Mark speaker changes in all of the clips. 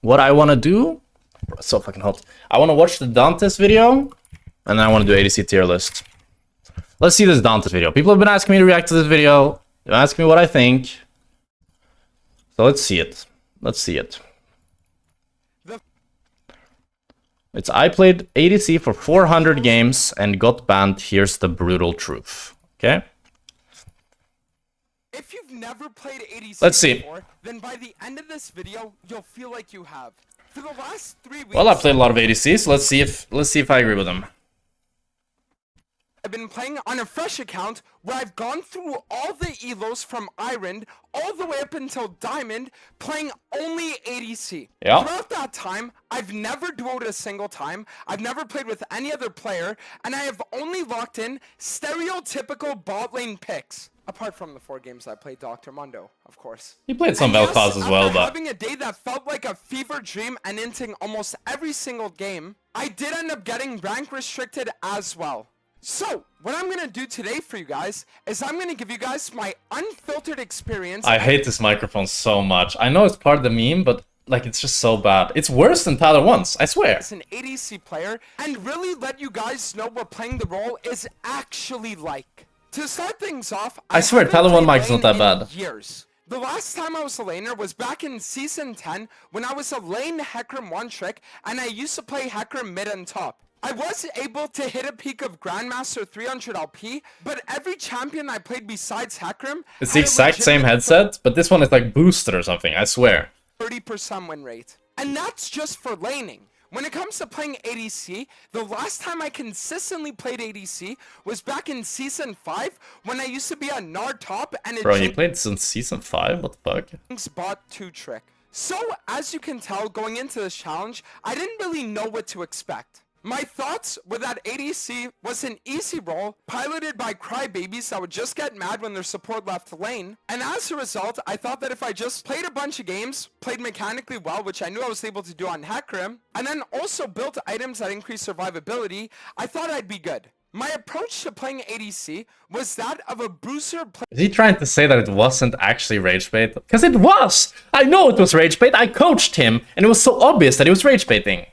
Speaker 1: what I want to do... Bro, it's so fucking hot. I want to watch the Dantes video, and then I want to do ADC tier list. Let's see this Dantes video. People have been asking me to react to this video. They're asking me what I think. So let's see it. Let's see it. It's I played ADC for 400 games and got banned. Here's the brutal truth. Okay?
Speaker 2: If you've never played ADC
Speaker 1: Let's see.
Speaker 2: before, then by the end of this video, you'll feel like you have. For the last 3 weeks...
Speaker 1: Well, I played a lot of ADC, so let's see if I agree with them.
Speaker 2: I've been playing on a fresh account where I've gone through all the elos from Iron all the way up until Diamond, playing only ADC.
Speaker 1: Yeah.
Speaker 2: Throughout that time, I've never duoed a single time, I've never played with any other player, and I have only locked in stereotypical bot lane picks. Apart from the 4 games I played Dr. Mundo, of course.
Speaker 1: He played some Vel'Koz as well, but...
Speaker 2: having a day that felt like a fever dream and inting almost every single game, I did end up getting rank restricted as well. So, what I'm going to do today for you guys is I'm going to give you guys my unfiltered experience.
Speaker 1: I hate this microphone so much. I know it's part of the meme, but like it's just so bad. It's worse than Tyler once, I swear.
Speaker 2: As an ADC player, and really let you guys know what playing the role is actually like. To start things off,
Speaker 1: I swear Tyler 1 mic's not that bad.
Speaker 2: Years. The last time I was a laner was back in Season 10 when I was a lane Hecarim one trick and I used to play Hecarim mid and top. I was able to hit a peak of Grandmaster 300 LP, but every champion I played besides Hecarim...
Speaker 1: It's the exact same headset, but this one is like boosted or something, I swear.
Speaker 2: 30% win rate. And that's just for laning. When it comes to playing ADC, the last time I consistently played ADC was back in Season 5 when I used to be a Nard top and...
Speaker 1: Bro, he played since Season 5? What the fuck?
Speaker 2: Bot 2 trick. So, as you can tell, going into this challenge, I didn't really know what to expect. My thoughts were that ADC was an easy role, piloted by crybabies that would just get mad when their support left the lane. And as a result, I thought that if I just played a bunch of games, played mechanically well, which I knew I was able to do on Hecarim, and then also built items that increase survivability, I thought I'd be good. My approach to playing ADC was that of a bruiser player.
Speaker 1: Is he trying to say that it wasn't actually rage bait? Because it was! I know it was rage bait, I coached him, and it was so obvious that he was rage baiting.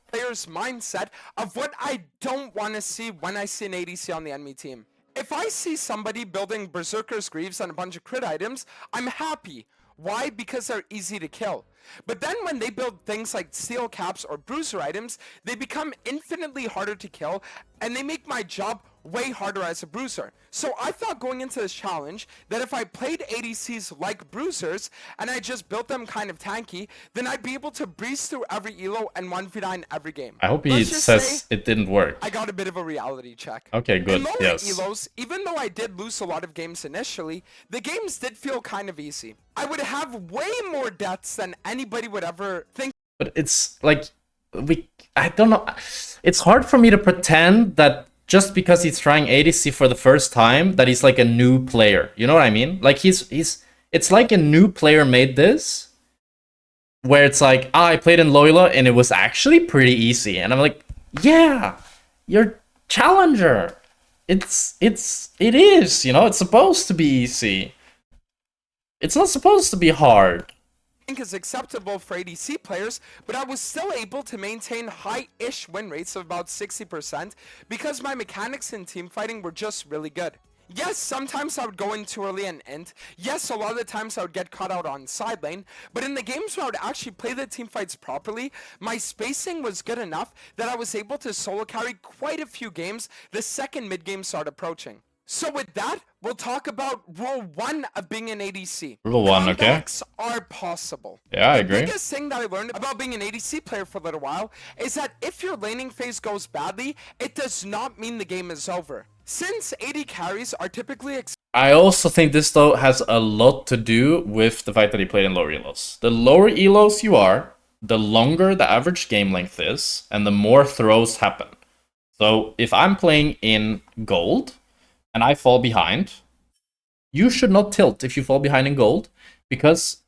Speaker 2: Player's mindset of what I don't want to see when I see an ADC on the enemy team. If I see somebody building Berserker's Greaves and a bunch of crit items, I'm happy. Why? Because they're easy to kill. But then when they build things like steel caps or bruiser items, they become infinitely harder to kill, and they make my job way harder as a bruiser. So I thought going into this challenge that if I played ADCs like bruisers and I just built them kind of tanky, then I'd be able to breeze through every elo and 1v9 every game.
Speaker 1: I hope he says it didn't work.
Speaker 2: I got a bit of a reality check.
Speaker 1: Okay, good.
Speaker 2: In lower
Speaker 1: Yes.
Speaker 2: elos, even though I did lose a lot of games initially, the games did feel kind of easy. I would have way more deaths than anybody would ever think.
Speaker 1: But it's like I don't know. It's hard for me to pretend that just because he's trying ADC for the first time, that he's like a new player. You know what I mean? Like it's like a new player made this, where it's like, I played in Loyola and it was actually pretty easy. And I'm like, yeah, you're challenger. It is, you know, it's supposed to be easy. It's not supposed to be hard.
Speaker 2: Think is acceptable for ADC players, but I was still able to maintain high-ish win rates of about 60% because my mechanics in teamfighting were just really good. Yes, sometimes I would go in too early and end. Yes, a lot of the times I would get caught out on side lane, but in the games where I would actually play the teamfights properly, my spacing was good enough that I was able to solo carry quite a few games the second mid-game started approaching. So with that, we'll talk about rule 1 of being an ADC.
Speaker 1: Rule 1, okay.
Speaker 2: Comebacks are possible.
Speaker 1: Yeah, I agree.
Speaker 2: The biggest thing that I learned about being an ADC player for a little while is that if your laning phase goes badly, it does not mean the game is over. Since AD carries are typically...
Speaker 1: I also think this, though, has a lot to do with the fact that he played in lower elos. The lower elos you are, the longer the average game length is, and the more throws happen. So if I'm playing in gold and I fall behind, you should not tilt if you fall behind in gold, because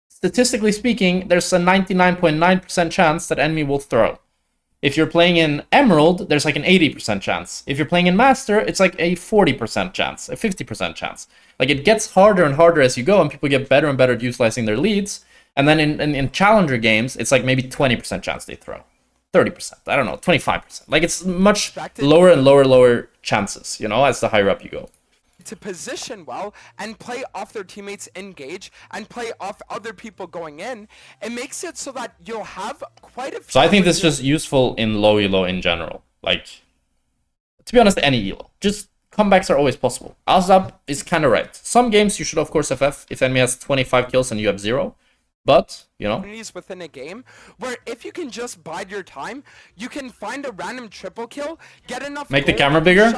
Speaker 1: statistically speaking, there's a 99.9% chance that enemy will throw. If you're playing in Emerald, there's like an 80% chance. If you're playing in Master, it's like a 40% chance, a 50% chance. Like, it gets harder and harder as you go, and people get better and better at utilizing their leads. And then in challenger games, it's like maybe 20% chance they throw. 30%, I don't know, 25%. Like it's much lower and lower chances, you know, as the higher up you go.
Speaker 2: To position well and play off their teammates engage and play off other people going in, it makes it so that you'll have quite a few.
Speaker 1: So I think this is just useful in low elo in general. Like, to be honest, any elo. Just comebacks are always possible. Azab is kind of right. Some games you should of course FF if enemy has 25 kills and you have 0. But, you know,
Speaker 2: within a game where if you can just bide your time, you can find a random triple kill, get enough.
Speaker 1: Make the camera bigger?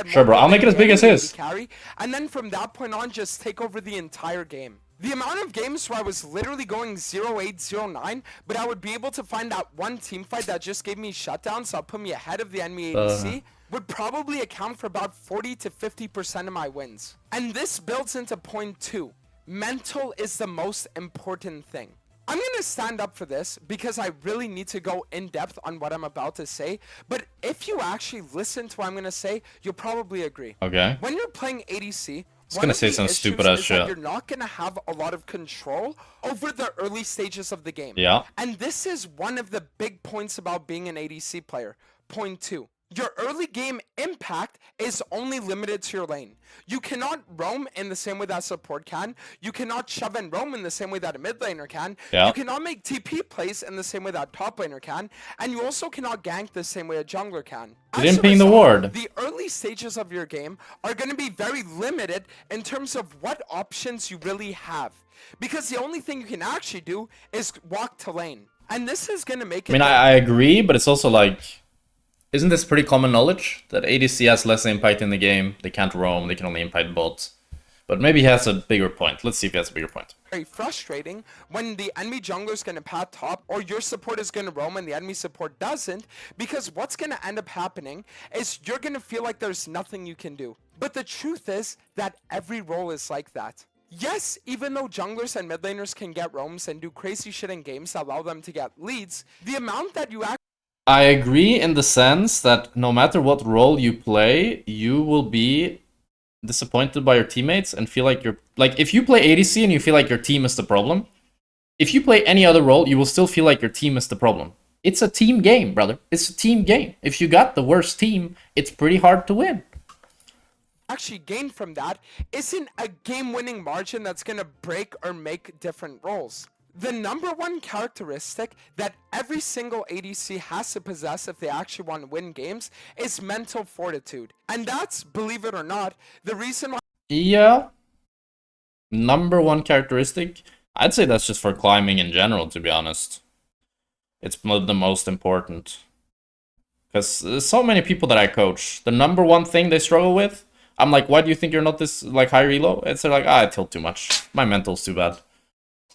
Speaker 1: Sure, bro. I'll make it as big as his.
Speaker 2: Carry, and then from that point on, just take over the entire game. The amount of games where I was literally going 0-8, 0-9, but I would be able to find that one team fight that just gave me shutdown, so it put me ahead of the enemy ADC, would probably account for about 40 to 50% of my wins. And this builds into point 2. Mental is the most important thing. I'm going to stand up for this because I really need to go in depth on what I'm about to say. But if you actually listen to what I'm going to say, you'll probably agree.
Speaker 1: Okay.
Speaker 2: When you're playing ADC,
Speaker 1: it's going to say some stupid ass shit.
Speaker 2: You're not going to have a lot of control over the early stages of the game.
Speaker 1: Yeah.
Speaker 2: And this is one of the big points about being an ADC player. Point 2. Your early game impact is only limited to your lane. You cannot roam in the same way that support can. You cannot shove and roam in the same way that a mid laner can.
Speaker 1: Yeah.
Speaker 2: You cannot make TP plays in the same way that top laner can. And you also cannot gank the same way a jungler can.
Speaker 1: You didn't ping the ward.
Speaker 2: The early stages of your game are going to be very limited in terms of what options you really have. Because the only thing you can actually do is walk to lane. And this is going to make it...
Speaker 1: I agree, but it's also like... Isn't this pretty common knowledge? That ADC has less impact in the game. They can't roam, they can only impact bots. But maybe he has a bigger point. Let's see if he has a bigger point.
Speaker 2: Very frustrating when the enemy jungler is going to pat top or your support is going to roam and the enemy support doesn't, because what's going to end up happening is you're going to feel like there's nothing you can do. But the truth is that every role is like that. Yes, even though junglers and mid laners can get roams and do crazy shit in games that allow them to get leads, the amount that you actually...
Speaker 1: I agree in the sense that no matter what role you play, you will be disappointed by your teammates and feel like you're... Like, if you play ADC and you feel like your team is the problem, if you play any other role, you will still feel like your team is the problem. It's a team game, brother. It's a team game. If you got the worst team, it's pretty hard to win.
Speaker 2: Actually gain from that isn't a game-winning margin that's going to break or make different roles. The number one characteristic that every single ADC has to possess if they actually want to win games is mental fortitude. And that's, believe it or not, the reason why...
Speaker 1: Yeah. Number one characteristic? I'd say that's just for climbing in general, to be honest. It's the most important. Because so many people that I coach, the number one thing they struggle with, I'm like, why do you think you're not this like higher elo? It's like, I tilt too much. My mental's too bad.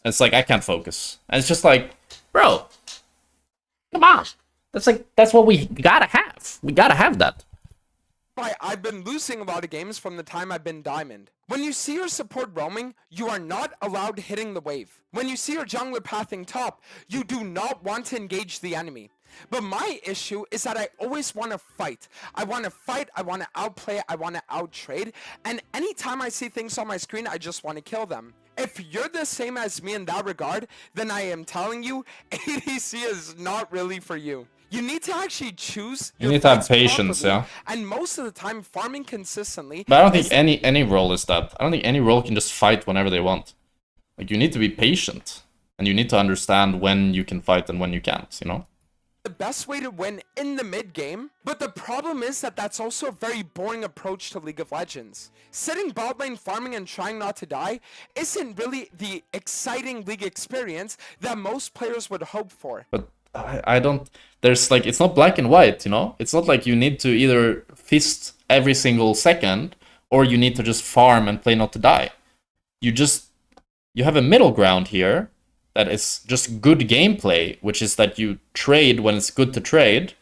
Speaker 1: It's like, I can't focus. And it's just like, bro, come on. That's what we gotta have. We gotta have that.
Speaker 2: I've been losing a lot of games from the time I've been Diamond. When you see your support roaming, you are not allowed hitting the wave. When you see your jungler pathing top, you do not want to engage the enemy. But my issue is that I always want to fight. I want to fight, I want to outplay, I want to outtrade. And anytime I see things on my screen, I just want to kill them. If you're the same as me in that regard, then I am telling you, ADC is not really for you. You need to actually choose.
Speaker 1: You need to have patience, yeah.
Speaker 2: And most of the time, farming consistently.
Speaker 1: But I don't think any role is that. I don't think any role can just fight whenever they want. Like, you need to be patient. And you need to understand when you can fight and when you can't, you know?
Speaker 2: The best way to win in the mid game, but the problem is that that's also a very boring approach to League of Legends. Sitting bot lane farming and trying not to die isn't really the exciting League experience that most players would hope for.
Speaker 1: But I don't... There's like... It's not black and white, you know? It's not like you need to either fist every single second or you need to just farm and play not to die. You have a middle ground here that is just good gameplay, which is that you trade when it's good to trade,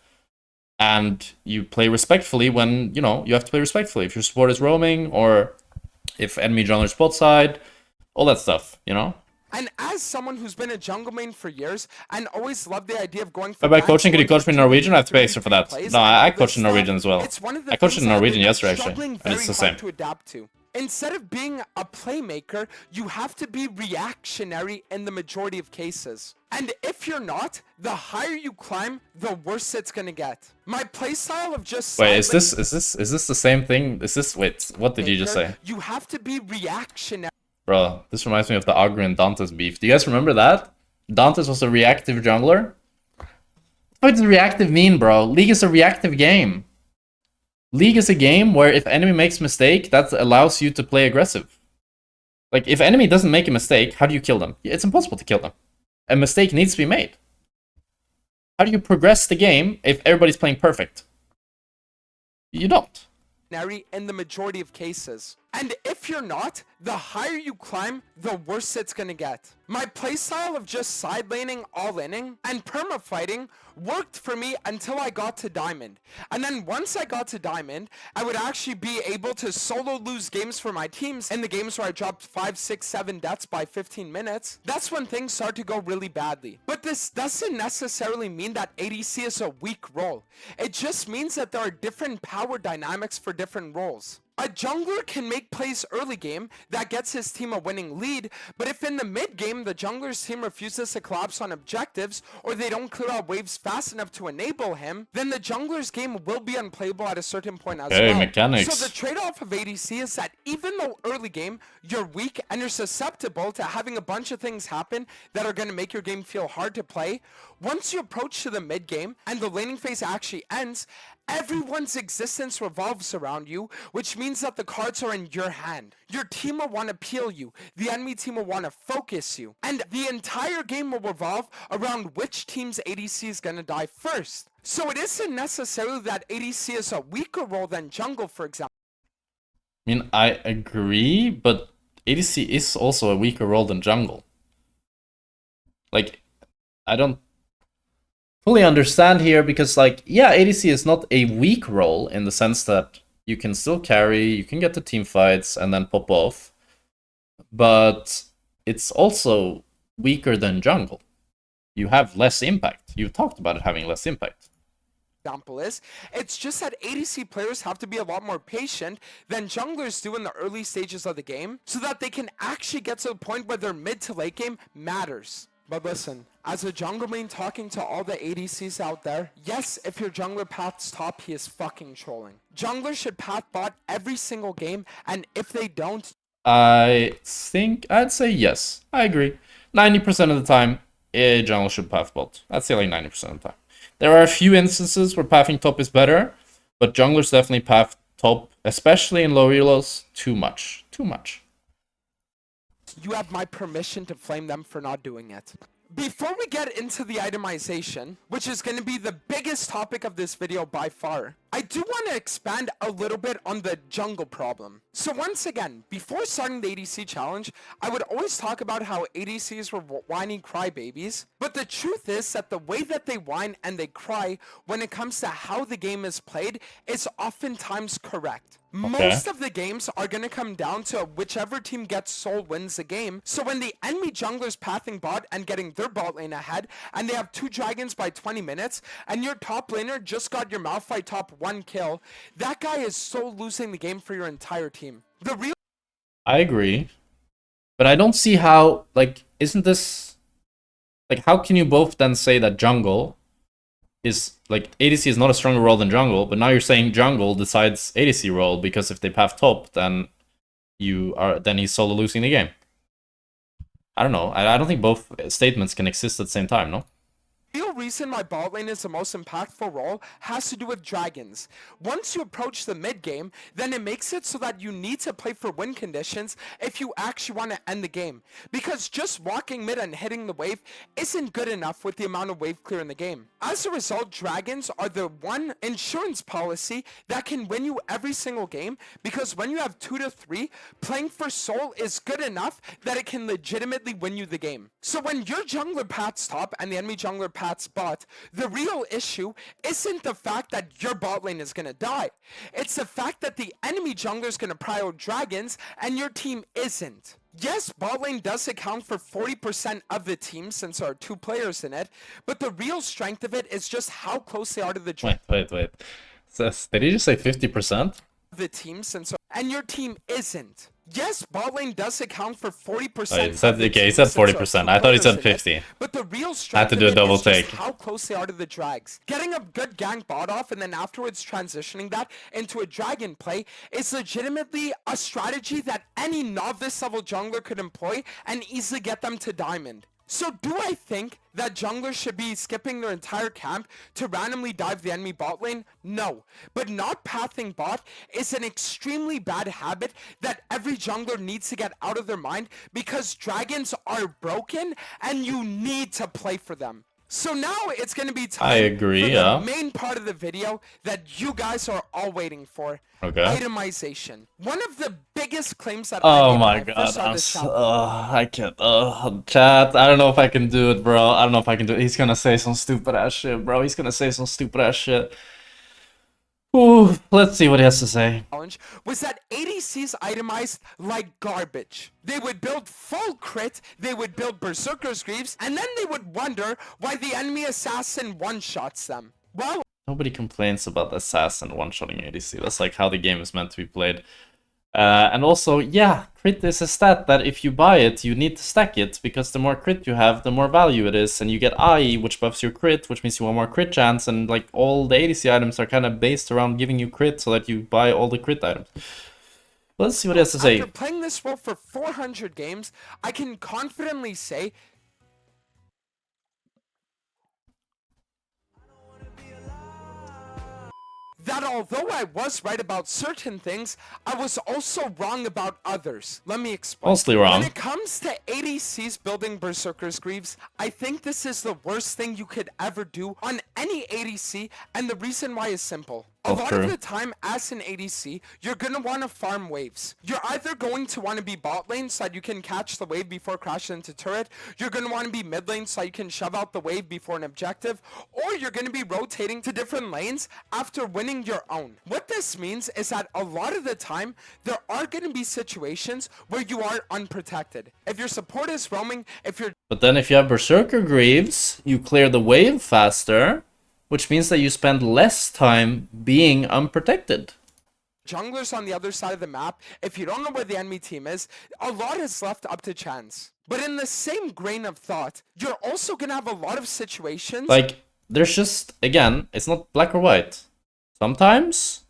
Speaker 1: and you play respectfully when, you know, you have to play respectfully. If your support is roaming, or if enemy jungler is bot side, all that stuff, you know?
Speaker 2: And as someone who's been a jungle main for years, and always loved the idea of going for...
Speaker 1: By coaching, could you coach me in Norwegian? I have to pay extra for that. No, I coached in Norwegian as well. I coached in Norwegian yesterday, actually, and it's the same.
Speaker 2: To adapt to. Instead of being a playmaker, you have to be reactionary in the majority of cases. And if you're not, the higher you climb, the worse it's gonna get. My playstyle of just
Speaker 1: Wait, is this the same thing? Wait, what did you just say?
Speaker 2: You have to be reactionary.
Speaker 1: Bro, this reminds me of the Augur and Dantes beef. Do you guys remember that? Dantes was a reactive jungler. What does reactive mean, bro? League is a reactive game. League is a game where if enemy makes a mistake, that allows you to play aggressive. Like, if enemy doesn't make a mistake, how do you kill them? It's impossible to kill them. A mistake needs to be made. How do you progress the game if everybody's playing perfect? You don't.
Speaker 2: In the majority of cases. And if you're not, the higher you climb, the worse it's gonna get. My playstyle of just side laning, all-inning, and perma-fighting worked for me until I got to Diamond. And then once I got to Diamond, I would actually be able to solo lose games for my teams in the games where I dropped 5, 6, 7 deaths by 15 minutes. That's when things start to go really badly. But this doesn't necessarily mean that ADC is a weak role. It just means that there are different power dynamics for different roles. A jungler can make plays early game that gets his team a winning lead, but if in the mid game the jungler's team refuses to collapse on objectives or they don't clear out waves fast enough to enable him, then the jungler's game will be unplayable at a certain point as well.
Speaker 1: Mechanics.
Speaker 2: So the trade-off of ADC is that even though early game you're weak and you're susceptible to having a bunch of things happen that are going to make your game feel hard to play, once you approach to the mid game and the laning phase actually ends, everyone's existence revolves around you, which means that the cards are in your hand. Your team will want to peel you, the enemy team will want to focus you, and the entire game will revolve around which team's ADC is going to die first. So it isn't necessarily that ADC is a weaker role than jungle, for example.
Speaker 1: I mean, I agree, but ADC is also a weaker role than jungle. Like, I don't fully understand here because, like, yeah, ADC is not a weak role in the sense that you can still carry, you can get to team fights and then pop off, but it's also weaker than jungle. You have less impact. You've talked about it having less impact.
Speaker 2: Example is, it's just that ADC players have to be a lot more patient than junglers do in the early stages of the game so that they can actually get to the point where their mid to late game matters. But listen, as a jungle main talking to all the ADCs out there, yes, if your jungler paths top, he is fucking trolling. Junglers should path bot every single game, and if they don't...
Speaker 1: I think I'd say yes. I agree. 90% of the time, a jungle should path bot. I'd say like 90% of the time. There are a few instances where pathing top is better, but junglers definitely path top, especially in low elos, too much. Too much.
Speaker 2: You have my permission to flame them for not doing it. Before we get into the itemization, which is going to be the biggest topic of this video by far, I do want to expand a little bit on the jungle problem. So once again, before starting the ADC challenge, I would always talk about how ADCs were whiny crybabies, but the truth is that the way that they whine and they cry when it comes to how the game is played is oftentimes correct. Most of the games are going to come down to whichever team gets soul wins the game. So when the enemy jungler's pathing bot and getting their bot lane ahead, and they have 2 dragons by 20 minutes, and your top laner just got your Malphite top 1 kill, that guy is so losing the game for your entire team.
Speaker 1: I agree. But I don't see how, like, isn't this... Like, how can you both then say that jungle is, like, ADC is not a stronger role than jungle, but now you're saying jungle decides ADC role because if they path top, then he's solo losing the game. I don't know. I don't think both statements can exist at the same time, no?
Speaker 2: The real reason my bot lane is the most impactful role has to do with dragons. Once you approach the mid game, then it makes it so that you need to play for win conditions if you actually want to end the game. Because just walking mid and hitting the wave isn't good enough with the amount of wave clear in the game. As a result, dragons are the one insurance policy that can win you every single game, because when you have 2 to 3, playing for soul is good enough that it can legitimately win you the game. So when your jungler paths top and the enemy jungler paths bot, the real issue isn't the fact that your bot lane is going to die. It's the fact that the enemy jungler is going to prio dragons and your team isn't. Yes, bot lane does account for 40% of the team since there are 2 players in it, but the real strength of it is just how close they are to the
Speaker 1: Wait. So, did he just say 50%?
Speaker 2: the team since and your team isn't. Yes, bot lane does account for 40%.
Speaker 1: Oh, he said, okay, he said 40%. I thought he said 50.
Speaker 2: But the real
Speaker 1: I had
Speaker 2: strength
Speaker 1: to do a
Speaker 2: of it
Speaker 1: double
Speaker 2: is just
Speaker 1: take.
Speaker 2: how close they are to the drags. Getting a good gank bot off and then afterwards transitioning that into a dragon play is legitimately a strategy that any novice level jungler could employ and easily get them to diamond. So do I think that junglers should be skipping their entire camp to randomly dive the enemy bot lane? No. But not pathing bot is an extremely bad habit that every jungler needs to get out of their mind because dragons are broken and you need to play for them. So now it's going to be time
Speaker 1: I agree,
Speaker 2: for
Speaker 1: yeah.
Speaker 2: the main part of the video that you guys are all waiting for.
Speaker 1: Okay.
Speaker 2: Itemization. One of the biggest claims that
Speaker 1: Oh
Speaker 2: I
Speaker 1: my
Speaker 2: made when I
Speaker 1: god,
Speaker 2: first started this channel.
Speaker 1: I can't. Chat, I don't know if I can do it, bro. I don't know if I can do it. He's gonna say some stupid ass shit, bro. He's gonna say some stupid ass shit. Ooh, let's see what he has to say.
Speaker 2: Challenge was that ADCs itemized like garbage. They would build full crit, they would build Berserker's Greaves, and then they would wonder why the enemy assassin one-shots them. Well,
Speaker 1: Nobody complains about the assassin one-shotting ADC. That's like how the game is meant to be played. And also, yeah, crit is a stat that if you buy it, you need to stack it, because the more crit you have, the more value it is, and you get IE, which buffs your crit, which means you want more crit chance, and like all the ADC items are kind of based around giving you crit so that you buy all the crit items. Let's see what he has to say.
Speaker 2: after playing this role for 400 games, I can confidently say that although I was right about certain things, I was also wrong about others. Let me explain.
Speaker 1: Mostly wrong.
Speaker 2: When it comes to ADCs building Berserker's Greaves, I think this is the worst thing you could ever do on any ADC, and the reason why is simple. A lot of the time, as an ADC, you're gonna want to farm waves. You're either going to want to be bot lane so that you can catch the wave before crashing into turret, you're gonna want to be mid lane so you can shove out the wave before an objective, or you're gonna be rotating to different lanes after winning your own. What this means is that a lot of the time, there are gonna be situations where you are unprotected. If your support is roaming, if you're
Speaker 1: But then if you have Berserker Greaves, you clear the wave faster, which means that you spend less time being unprotected.
Speaker 2: junglers on the other side of the map, if you don't know where the enemy team is, a lot is left up to chance. But in the same grain of thought, you're also gonna have a lot of situations.
Speaker 1: Like, there's just, again, it's not black or white. Sometimes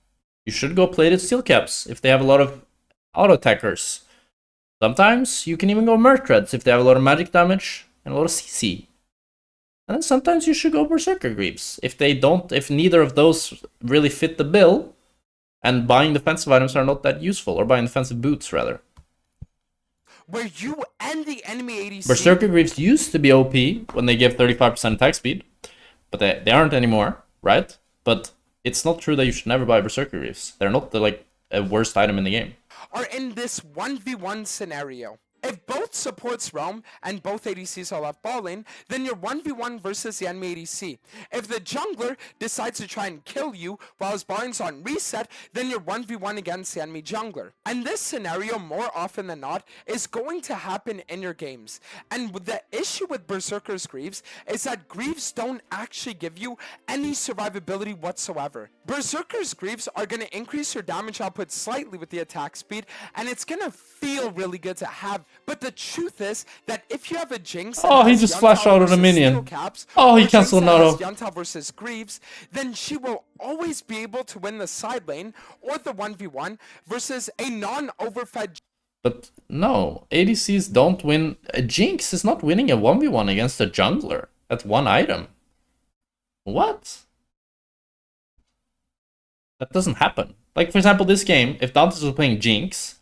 Speaker 1: you should go plated steel caps if they have a lot of auto attackers. Sometimes you can even go Murthreads if they have a lot of magic damage and a lot of CC. And then sometimes you should go Berserker Greaves if they don't, if neither of those really fit the bill, and buying defensive items are not that useful, or buying defensive boots rather.
Speaker 2: Where you and the enemy ADC.
Speaker 1: Berserker Greaves used to be OP when they give 35% attack speed, but they aren't anymore, right? But it's not true that you should never buy Berserker Greaves. They're not the a worst item in the game.
Speaker 2: Are in this 1v1 scenario. If both supports roam and both ADCs are left balling, then you're 1v1 versus the enemy ADC. If the jungler decides to try and kill you while his barn's on reset, then you're 1v1 against the enemy jungler. And this scenario, more often than not, is going to happen in your games. And the issue with Berserker's Greaves is that Greaves don't actually give you any survivability whatsoever. Berserker's Greaves are going to increase your damage output slightly with the attack speed, and it's going to feel really good to have. But the truth is that if you have a Jinx,
Speaker 1: oh, he just flashed out on a minion. Oh, he canceled an auto.
Speaker 2: Yanta versus Greaves, then she will always be able to win the side lane or the 1v1 versus a non-overfed.
Speaker 1: But no, ADCs don't win. A Jinx is not winning a 1v1 against a jungler at one item. What? That doesn't happen. Like, for example, this game, if Dantes was playing Jinx,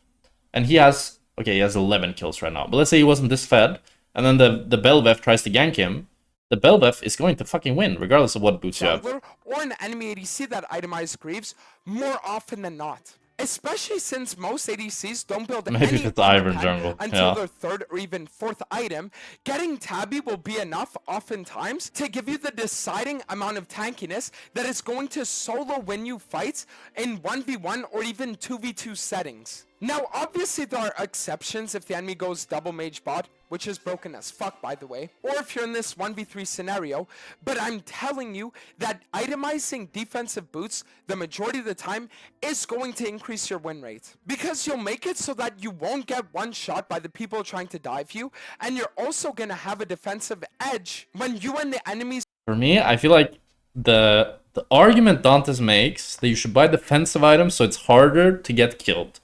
Speaker 1: and he has 11 kills right now, but let's say he wasn't this fed, and then the Belveth tries to gank him, the Belveth is going to fucking win, regardless of what boots you have.
Speaker 2: Or an enemy ADC that itemized Greaves more often than not. Especially since most ADCs don't build
Speaker 1: Maybe
Speaker 2: any
Speaker 1: it's Iron jungle
Speaker 2: until their third or even fourth item. Getting Tabby will be enough oftentimes to give you the deciding amount of tankiness that is going to solo win you fights in 1v1 or even 2v2 settings. Now, obviously there are exceptions if the enemy goes double mage bot, which is broken as fuck, by the way, or if you're in this 1v3 scenario, but I'm telling you that itemizing defensive boots the majority of the time is going to increase your win rate. Because you'll make it so that you won't get one shot by the people trying to dive you, and you're also going to have a defensive edge when you and the enemies...
Speaker 1: For me, I feel like the argument Dantes makes that you should buy defensive items so it's harder to get killed.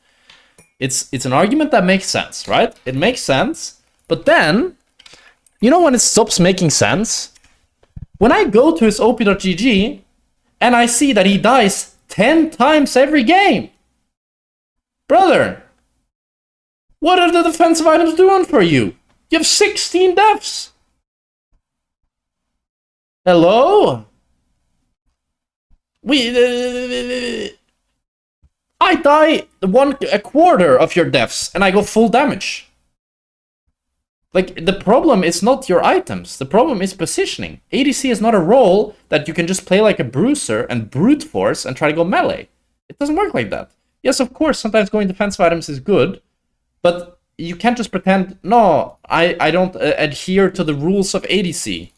Speaker 1: It's an argument that makes sense, right? It makes sense, but then, you know when it stops making sense? When I go to his op.gg and I see that he dies 10 times every game. Brother, what are the defensive items doing for you? You have 16 deaths. Hello? I die a quarter of your deaths and I go full damage. Like, the problem is not your items. The problem is positioning. ADC is not a role that you can just play like a bruiser and brute force and try to go melee. It doesn't work like that. Yes, of course, sometimes going defensive items is good, but you can't just pretend, no, I don't adhere to the rules of ADC.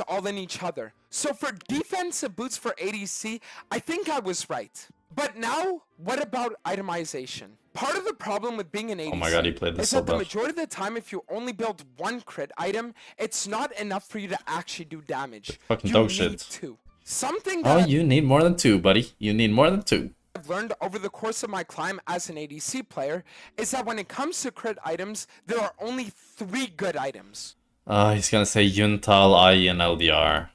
Speaker 2: all in each other. So for defensive boots for ADC, I think I was right. But now, what about itemization? Part of the problem with being an ADC
Speaker 1: Oh my god, he played this
Speaker 2: is
Speaker 1: so
Speaker 2: that the
Speaker 1: bad.
Speaker 2: majority of the time, if you only build one crit item, it's not enough for you to actually do damage.
Speaker 1: Fucking
Speaker 2: You
Speaker 1: dog
Speaker 2: need
Speaker 1: shit.
Speaker 2: two. Something
Speaker 1: Oh,
Speaker 2: that
Speaker 1: you need more than two, buddy. You need more than two.
Speaker 2: I've learned over the course of my climb as an ADC player is that when it comes to crit items, there are only 3 good items.
Speaker 1: He's gonna say Yuntal, IE, and LDR.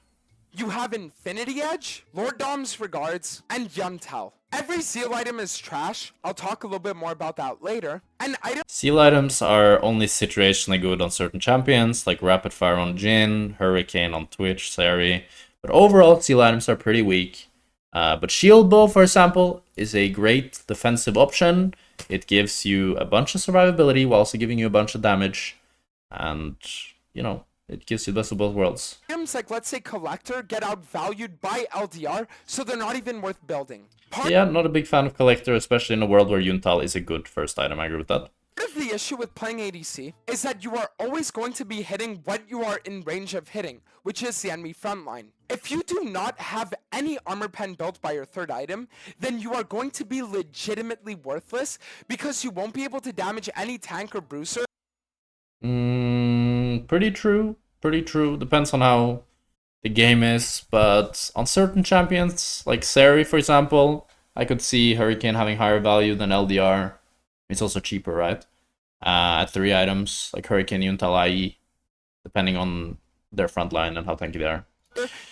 Speaker 2: You have Infinity Edge, Lord Dom's Regards, and Yuntal. Every Zeal item is trash. I'll talk a little bit more about that later. And items
Speaker 1: Seal items are only situationally good on certain champions, like Rapid Fire on Jhin, Hurricane on Twitch, Sari. But overall, seal items are pretty weak. But Shield Bow, for example, is a great defensive option. It gives you a bunch of survivability while also giving you a bunch of damage. And, you know, it gives you the best of both worlds.
Speaker 2: like, let's say, Collector get outvalued by LDR, so they're not even worth building.
Speaker 1: Yeah, not a big fan of Collector, especially in a world where Yuntal is a good first item. I agree with that.
Speaker 2: Part of the issue with playing ADC is that you are always going to be hitting what you are in range of hitting, which is the enemy front line. If you do not have any armor pen built by your third item, then you are going to be legitimately worthless because you won't be able to damage any tank or bruiser.
Speaker 1: Pretty true. Pretty true. Depends on how the game is, but on certain champions, like Sari, for example, I could see Hurricane having higher value than LDR. It's also cheaper, right? At 3 items, like Hurricane, Yuntal, IE, depending on their front line and how tanky they are.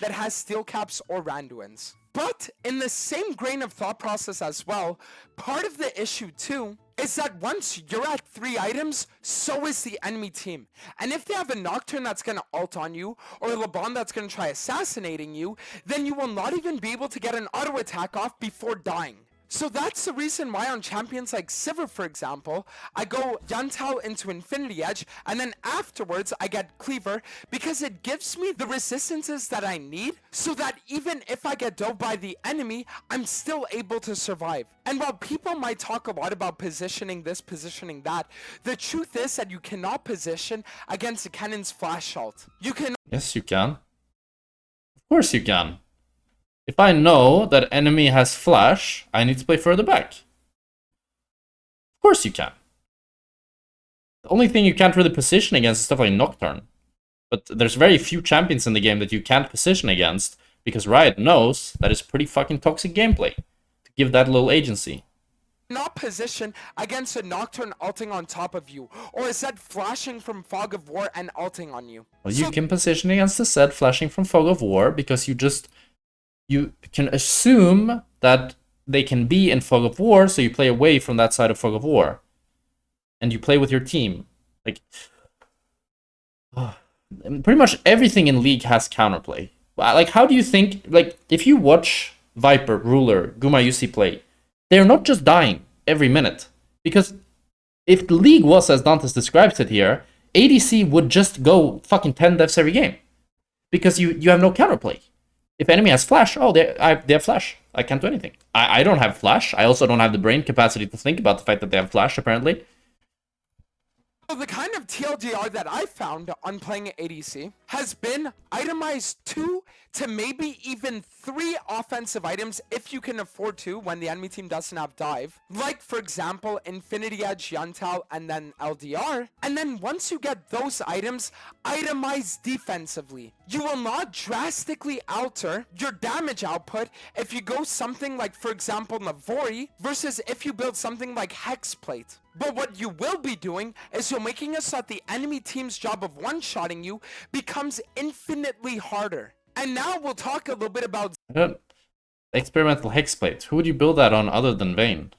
Speaker 2: That has steel caps or Randuins. But in the same grain of thought process as well, part of the issue too is that once you're at 3 items, so is the enemy team. And if they have a Nocturne that's going to ult on you, or a LeBron that's going to try assassinating you, then you will not even be able to get an auto attack off before dying. So that's the reason why on champions like Sivir, for example, I go Yuntal into Infinity Edge, and then afterwards I get Cleaver, because it gives me the resistances that I need, so that even if I get dove by the enemy, I'm still able to survive. And while people might talk a lot about positioning this, positioning that, the truth is that you cannot position against a cannon's flash ult. You can.
Speaker 1: Yes, you can. Of course you can. If I know that enemy has flash, I need to play further back. Of course you can. The only thing you can't really position against is stuff like Nocturne. But there's very few champions in the game that you can't position against, because Riot knows that it's pretty fucking toxic gameplay to give that little agency.
Speaker 2: Not position against a Nocturne ulting on top of you, or is that flashing from Fog of War and ulting on you?
Speaker 1: Well, you can position against the Zed flashing from Fog of War, because you can assume that they can be in Fog of War, so you play away from that side of Fog of War. And you play with your team. Like, pretty much everything in League has counterplay. Like, how do you think, like, if you watch Viper, Ruler, Guma UC play, they're not just dying every minute. Because if the League was as Dantes describes it here, ADC would just go fucking 10 deaths every game. Because you have no counterplay. If enemy has flash, oh, they have flash. I can't do anything. I don't have flash. I also don't have the brain capacity to think about the fact that they have flash, apparently.
Speaker 2: So the kind of TLDR that I found on playing ADC has been itemize 2 to maybe even 3 offensive items if you can afford to when the enemy team doesn't have dive. Like for example, Infinity Edge, Yuntal, and then LDR. And then once you get those items, itemize defensively. You will not drastically alter your damage output if you go something like, for example, Navori versus if you build something like Hexplate. But what you will be doing is you're making it so that the enemy team's job of one-shotting you becomes infinitely harder. And now we'll talk a little bit about
Speaker 1: experimental hexplate. Who would you build that on other than Vayne?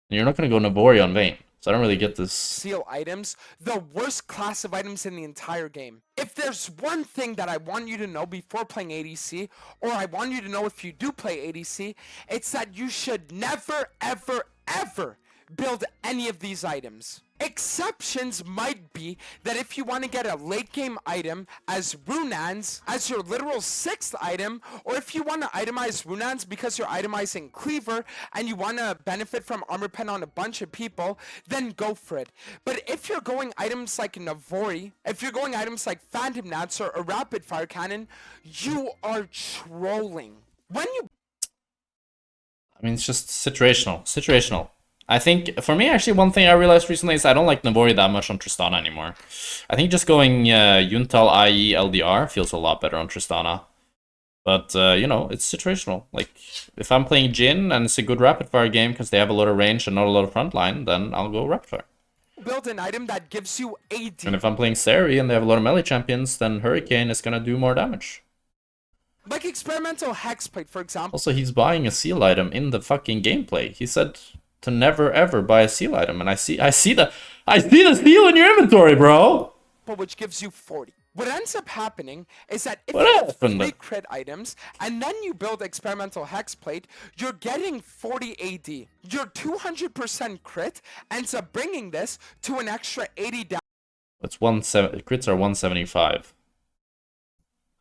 Speaker 1: You're not going to go Navori on Vayne, so I don't really get this.
Speaker 2: seal items, the worst class of items in the entire game. If there's one thing that I want you to know before playing ADC, or I want you to know if you do play ADC, it's that you should never, ever, ever build any of these items. Exceptions might be that if you want to get a late game item as Runans as your literal 6th item, or if you want to itemize Runans because you're itemizing Cleaver and you want to benefit from armor pen on a bunch of people, then go for it. But if you're going items like Navori, if you're going items like Phantom Dancer or Rapid Fire Cannon, you are trolling. When you
Speaker 1: I mean, it's just situational. I think, for me, actually, one thing I realized recently is I don't like Navori that much on Tristana anymore. I think just going Yuntal, IE, LDR feels a lot better on Tristana. But, you know, it's situational. Like, if I'm playing Jhin and it's a good rapid-fire game because they have a lot of range and not a lot of frontline, then I'll go rapid-fire.
Speaker 2: build an item that gives you AD.
Speaker 1: And if I'm playing Seri and they have a lot of melee champions, then Hurricane is going to do more damage.
Speaker 2: Like experimental Hexplate, for example.
Speaker 1: Also, he's buying a seal item in the fucking gameplay. He said to never ever buy a seal item, and I see the seal in your inventory, bro.
Speaker 2: Which gives you 40. What ends up happening is that if
Speaker 1: What
Speaker 2: you have
Speaker 1: happened?
Speaker 2: 3 crit items and then you build experimental Hexplate, you're getting 40 AD. Your 200% crit ends up bringing this to an extra 80
Speaker 1: It's crits are 175.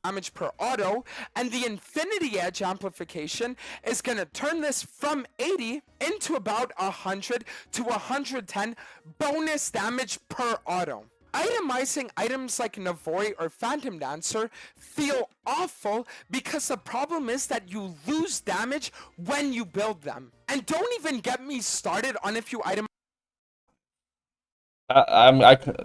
Speaker 2: damage per auto, and the Infinity Edge amplification is going to turn this from 80 into about 100 to 110 bonus damage per auto. Itemizing items like Navori or Phantom Dancer feel awful because the problem is that you lose damage when you build them. And don't even get me started on if you itemize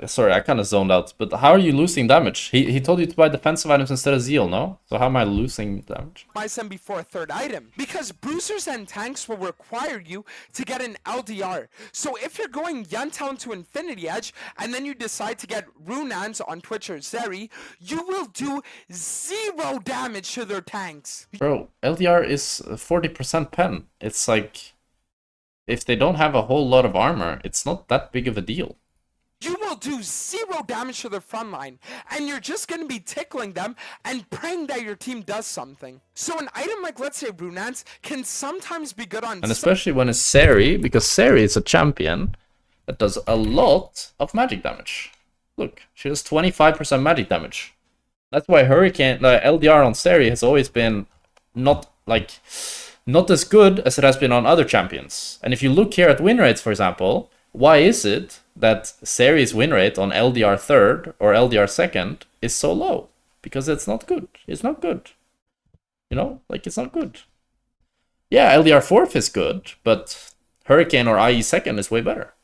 Speaker 1: Sorry, I kind of zoned out. But how are you losing damage? He told you to buy defensive items instead of Zeal, no? So how am I losing damage?
Speaker 2: them before a 3rd item. Because bruisers and tanks will require you to get an LDR. So if you're going Yuntown to Infinity Edge, and then you decide to get Runans on Twitch or Zeri, you will do 0 damage to their tanks.
Speaker 1: Bro, LDR is 40% pen. It's like, if they don't have a whole lot of armor, it's not that big of a deal.
Speaker 2: You will do 0 damage to their front line, and you're just going to be tickling them and praying that your team does something. So an item like, let's say, Runans can sometimes be good on...
Speaker 1: And especially when it's Seri, because Seri is a champion that does a lot of magic damage. Look, she does 25% magic damage. That's why Hurricane, LDR on Seri has always been not as good as it has been on other champions. And if you look here at win rates, for example, why is it that Seri's win rate on LDR 3rd or LDR 2nd is so low? Because it's not good. It's not good. You know, like, it's not good. Yeah, LDR 4th is good, but Hurricane or IE 2nd is way better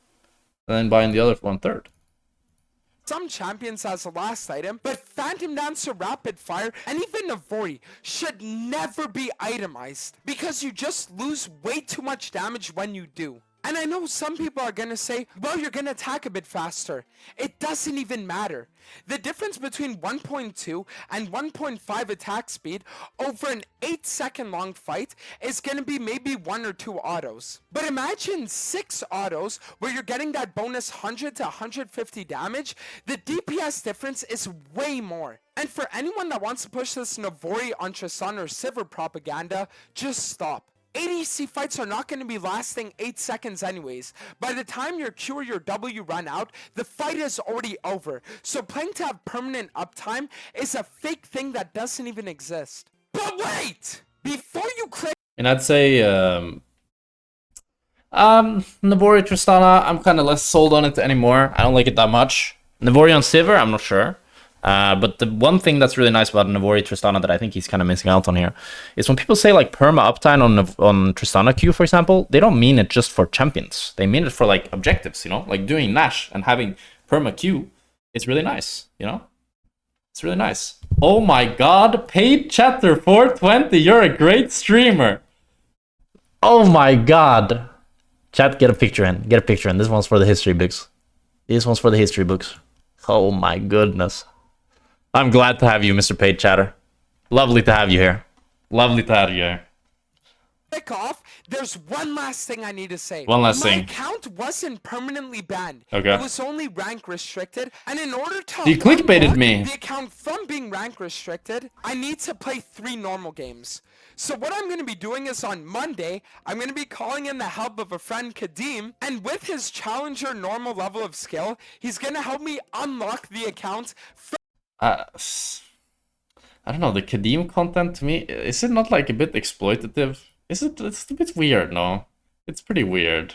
Speaker 1: than buying the other one 3rd.
Speaker 2: Some champions as a last item, but Phantom Dancer, Rapid Fire, and even Navori should never be itemized because you just lose way too much damage when you do. And I know some people are gonna say, well, you're gonna attack a bit faster. It doesn't even matter. The difference between 1.2 and 1.5 attack speed over an 8-second long fight is gonna be maybe 1 or 2 autos. But imagine 6 autos where you're getting that bonus 100 to 150 damage. The DPS difference is way more. And for anyone that wants to push this Navori on Tristan or Sivir propaganda, just stop. ADC fights are not going to be lasting 8 seconds anyways. By the time your Q or your W run out, the fight is already over. So playing to have permanent uptime is a fake thing that doesn't even exist. But wait! Before you click...
Speaker 1: And I'd say Navori Tristana, I'm kind of less sold on it anymore. I don't like it that much. Navori on Sivir, I'm not sure. But the one thing that's really nice about Navori Tristana that I think he's kind of missing out on here is when people say like perma uptime on Tristana Q, for example, they don't mean it just for champions. They mean it for like objectives, you know, like doing Nash and having perma Q. It's really nice, you know. It's really nice. Oh my god, paid chatter 420. You're a great streamer. Oh my god. Chat, get a picture in. Get a picture in. This one's for the history books. This one's for the history books. Oh my goodness. I'm glad to have you, Mr. Paid Chatter. Lovely to have you here. Lovely to have you here.
Speaker 2: Kick off, there's one last thing I need to say.
Speaker 1: One last thing.
Speaker 2: My account wasn't permanently banned.
Speaker 1: Okay.
Speaker 2: It was only rank restricted, and in order to
Speaker 1: You clickbaited
Speaker 2: unlock
Speaker 1: me.
Speaker 2: the account from being rank restricted, I need to play 3 normal games. So what I'm going to be doing is on Monday, I'm going to be calling in the help of a friend, Kadeem, and with his challenger normal level of skill, he's going to help me unlock the account.
Speaker 1: I don't know, the Kadeem content to me, is it not like a bit exploitative? Is it? It's a bit weird, no? It's pretty weird.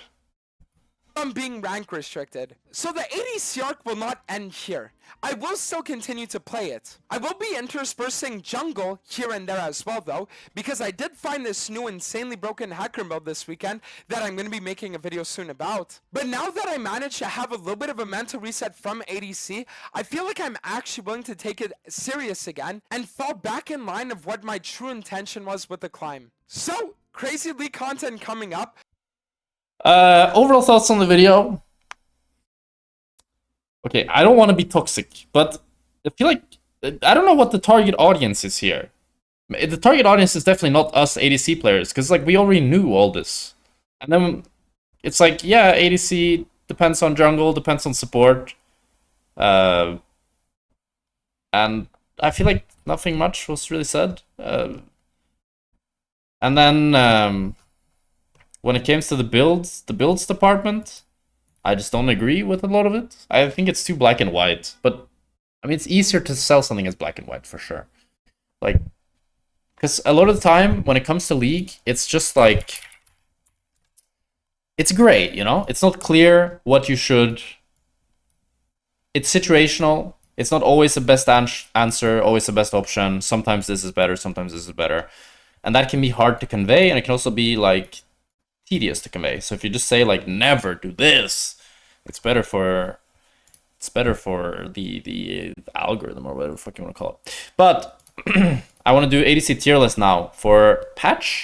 Speaker 2: From being rank restricted. So the ADC arc will not end here. I will still continue to play it. I will be interspersing jungle here and there as well though, because I did find this new insanely broken hacker build this weekend that I'm going to be making a video soon about. But now that I managed to have a little bit of a mental reset from ADC, I feel like I'm actually willing to take it serious again and fall back in line of what my true intention was with the climb. So, crazy league content coming up.
Speaker 1: Overall thoughts on the video. Okay, I don't want to be toxic, but I feel like I don't know what the target audience is here. The target audience is definitely not us ADC players, because like we already knew all this. And then it's like, yeah, ADC depends on jungle, depends on support. And I feel like nothing much was really said. And then when it comes to the builds department, I just don't agree with a lot of it. I think it's too black and white, but I mean, it's easier to sell something as black and white for sure. Like, because a lot of the time when it comes to League, it's just like, it's gray, you know? It's not clear what you should. It's situational. It's not always the best answer, always the best option. Sometimes this is better, sometimes this is better. And that can be hard to convey, and it can also be like tedious to convey. So if you just say like never do this, it's better for the algorithm or whatever the fuck you want to call it. But I want to do ADC tier list now for patch